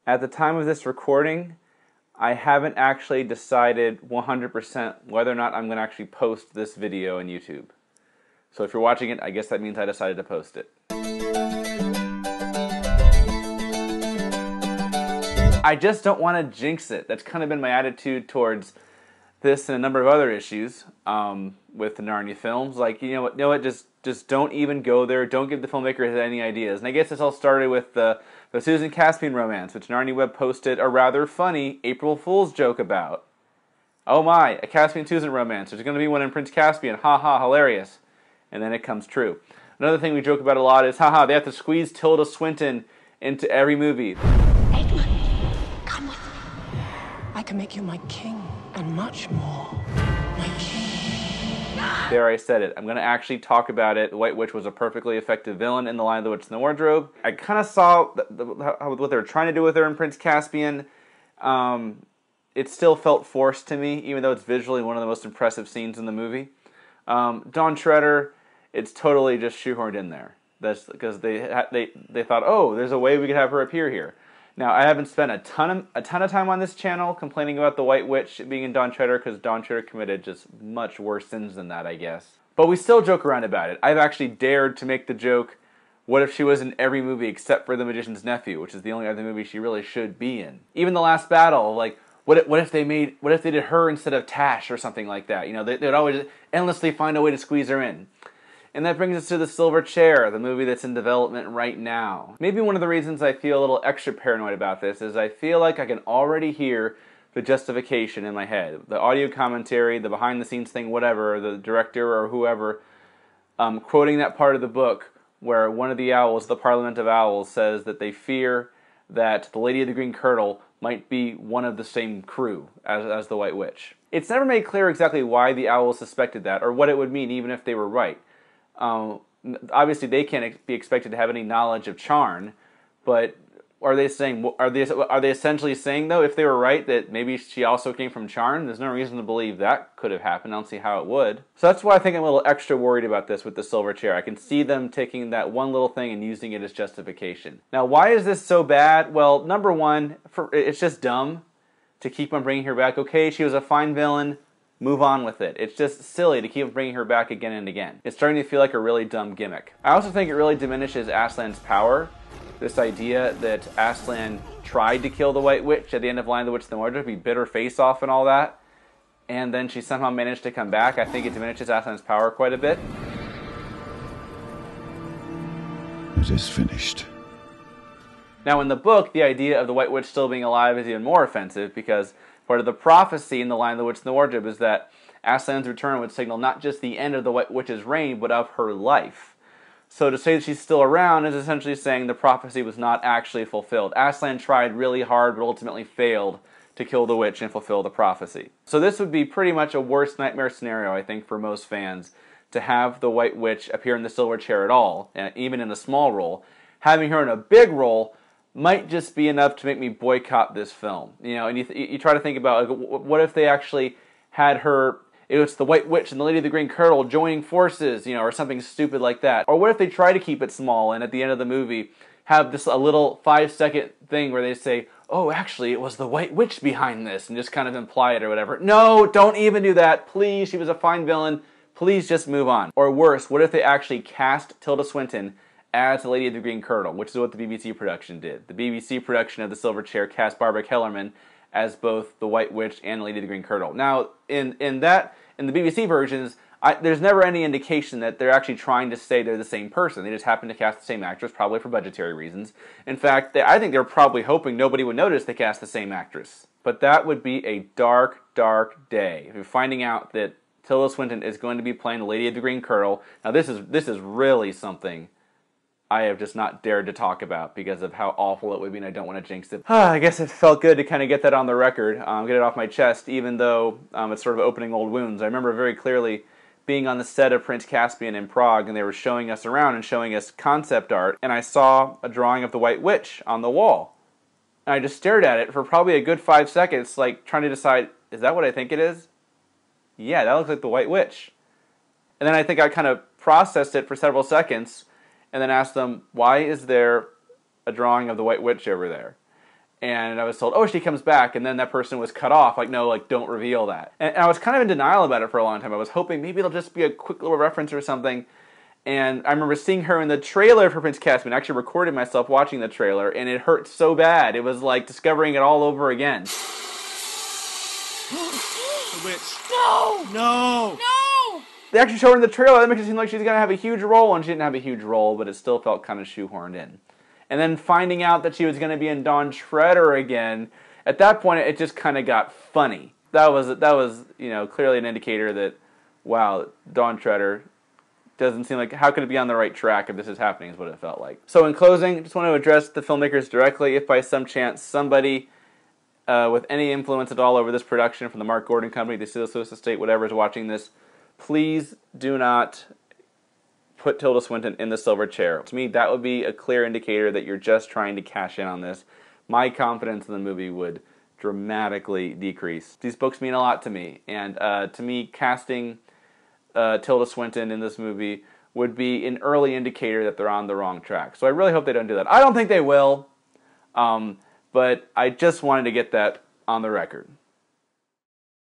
At the time of this recording, I haven't actually decided 100% whether or not I'm going to actually post this video on YouTube. So if you're watching it, I guess that means I decided to post it. I just don't want to jinx it. That's kind of been my attitude towards this and a number of other issues with the Narnia films. Like, you know what, just don't even go there. Don't give the filmmakers any ideas. And I guess this all started with the Susan Caspian romance, which Narnia Web posted a rather funny April Fool's joke about. Oh my, a Caspian Susan romance. There's going to be one in Prince Caspian. Ha ha, hilarious. And then it comes true. Another thing we joke about a lot is, haha, they have to squeeze Tilda Swinton into every movie. Edmund, come with me. I can make you my king and much more. My king. There, I said it. I'm going to actually talk about it. The White Witch was a perfectly effective villain in The Lion, the Witch, and the Wardrobe. I kind of saw what they were trying to do with her in Prince Caspian. It still felt forced to me, even though it's visually one of the most impressive scenes in the movie. Dawn Treader, it's totally just shoehorned in there. That's because they thought, oh, there's a way we could have her appear here. Now, I haven't spent a ton of time on this channel complaining about the White Witch being in Dawn Treader, because Dawn Treader committed just much worse sins than that, I guess. But we still joke around about it. I've actually dared to make the joke, what if she was in every movie except for The Magician's Nephew, which is the only other movie she really should be in. Even The Last Battle, like, what if they did her instead of Tash or something like that? You know, they'd always endlessly find a way to squeeze her in. And that brings us to The Silver Chair, the movie that's in development right now. Maybe one of the reasons I feel a little extra paranoid about this is I feel like I can already hear the justification in my head. The audio commentary, the behind-the-scenes thing, whatever, the director or whoever, quoting that part of the book where one of the owls, the Parliament of Owls, says that they fear that the Lady of the Green Kirtle might be one of the same crew as the White Witch. It's never made clear exactly why the owls suspected that, or what it would mean even if they were right. Obviously, they can't be expected to have any knowledge of Charn, but are they essentially saying, though, if they were right, that maybe she also came from Charn? There's no reason to believe that could have happened. I don't see how it would. So that's why I think I'm a little extra worried about this with the Silver Chair. I can see them taking that one little thing and using it as justification. Now, why is this so bad? Well, number one, it's just dumb to keep on bringing her back. Okay, she was a fine villain. Move on with it. It's just silly to keep bringing her back again and again. It's starting to feel like a really dumb gimmick. I also think it really diminishes Aslan's power. This idea that Aslan tried to kill the White Witch at the end of Lion, the Witch, and the Wardrobe, be bit her face off and all that, and then she somehow managed to come back. I think it diminishes Aslan's power quite a bit. It is finished. Now, in the book, the idea of the White Witch still being alive is even more offensive, because part of the prophecy in The Lion, the Witch, and the Wardrobe is that Aslan's return would signal not just the end of the White Witch's reign, but of her life. So to say that she's still around is essentially saying the prophecy was not actually fulfilled. Aslan tried really hard, but ultimately failed to kill the witch and fulfill the prophecy. So this would be pretty much a worst nightmare scenario, I think, for most fans, to have the White Witch appear in the Silver Chair at all, and even in a small role. Having her in a big role might just be enough to make me boycott this film. You know, and you try to think about, like, what if they actually had her, it was the White Witch and the Lady of the Green Kirtle joining forces, you know, or something stupid like that. Or what if they try to keep it small and at the end of the movie have this a little 5-second thing where they say, oh, actually, it was the White Witch behind this, and just kind of imply it or whatever. No, don't even do that. Please, she was a fine villain. Please just move on. Or worse, what if they actually cast Tilda Swinton as the Lady of the Green Kirtle, which is what the BBC production did. The BBC production of The Silver Chair cast Barbara Kellerman as both the White Witch and the Lady of the Green Kirtle. Now, in the BBC versions, there's never any indication that they're actually trying to say they're the same person. They just happen to cast the same actress, probably for budgetary reasons. In fact, I think they're probably hoping nobody would notice they cast the same actress. But that would be a dark, dark day. If you're finding out that Tilda Swinton is going to be playing the Lady of the Green Kirtle. Now, this is really something I have just not dared to talk about because of how awful it would be, and I don't want to jinx it. I guess it felt good to kind of get that on the record, get it off my chest, even though it's sort of opening old wounds. I remember very clearly being on the set of Prince Caspian in Prague, and they were showing us around and showing us concept art, and I saw a drawing of the White Witch on the wall. And I just stared at it for probably a good 5 seconds, like trying to decide, is that what I think it is? Yeah, that looks like the White Witch. And then I think I kind of processed it for several seconds, and then asked them, why is there a drawing of the White Witch over there? And I was told, oh, she comes back, and then that person was cut off. Like, no, like, don't reveal that. And I was kind of in denial about it for a long time. I was hoping maybe it'll just be a quick little reference or something. And I remember seeing her in the trailer for Prince Caspian. I actually recorded myself watching the trailer, and it hurt so bad. It was like discovering it all over again. The witch. No! No! No! They actually show her in the trailer. That makes it seem like she's going to have a huge role, and she didn't have a huge role, but it still felt kind of shoehorned in. And then finding out that she was going to be in Dawn Treader again, at that point it just kind of got funny. That was clearly an indicator that, wow, Dawn Treader doesn't seem like, how could it be on the right track if this is happening, is what it felt like. So in closing, just want to address the filmmakers directly. If by some chance somebody with any influence at all over this production from the Mark Gordon Company, the C.S. Lewis Estate, whatever is watching this, please do not put Tilda Swinton in the silver chair. To me, that would be a clear indicator that you're just trying to cash in on this. My confidence in the movie would dramatically decrease. These books mean a lot to me, and to me, casting Tilda Swinton in this movie would be an early indicator that they're on the wrong track. So I really hope they don't do that. I don't think they will, but I just wanted to get that on the record.